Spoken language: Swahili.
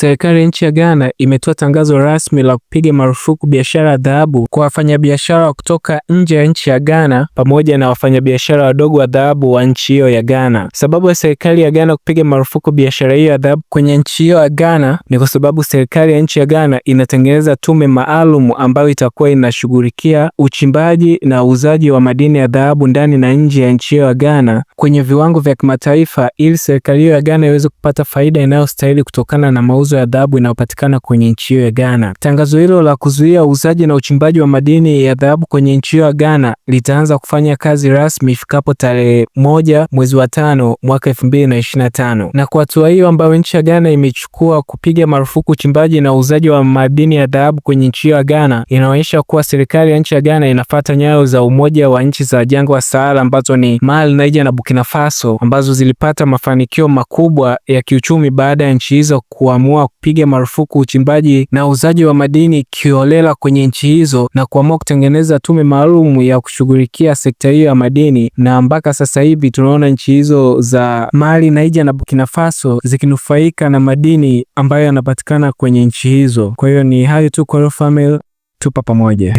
serikali ya nchi ya Ghana imetoa tangazo rasmi la kupiga marufuku biashara ya dhahabu kwa wafanyabiashara kutoka nje ya nchi ya Ghana pamoja na wafanyabiashara wadogo wa dhahabu wa nchi hiyo ya Ghana. Sababu ya serikali ya Ghana kupiga marufuku biashara hiyo ya dhahabu kwenye nchi hiyo ya Ghana ni kwa sababu serikali ya nchi ya Ghana inatengeneza tume maalum ambayo itakuwa inashughulikia uchimbaji na uuzaji wa madini ya dhahabu ndani na nje ya nchi hiyo ya Ghana kwenye viwango vya kimataifa, ili serikali hiyo ya Ghana iweze kupata faida inayostahili kutokana na mauzo ya dhahabu inayopatikana kwenye nchi hiyo ya Ghana. Tangazo hilo la kuzuia uuzaji na uchimbaji wa madini ya dhahabu kwenye nchi hiyo ya Ghana litaanza kufanya kazi rasmi ifikapo tarehe 1 mwezi wa 5 mwaka 2025. Na kwa hatua hiyo ambayo nchi ya Ghana imechukua kupiga marufuku uchimbaji na uuzaji wa madini ya dhahabu kwenye nchi hiyo ya Ghana, inaonyesha kuwa serikali ya nchi ya Ghana inafuata nyayo za Umoja wa Nchi za Jangwa Sahara ambazo ni Mali, Niger na Burkina Faso, ambazo zilipata mafanikio makubwa ya kiuchumi baada ya nchi hizo kuamua kupiga marufuku uchimbaji na uuzaji wa madini kiholela kwenye nchi hizo na kuamua kutengeneza tume maalum ya kushughulikia sekta hiyo ya madini. Na mpaka sasa hivi tunaona nchi hizo za Mali, Niger na Burkina Faso zikinufaika na madini ambayo yanapatikana kwenye nchi hizo. Kwa hiyo ni hayo tu kwa Royal Family, tupa pamoja.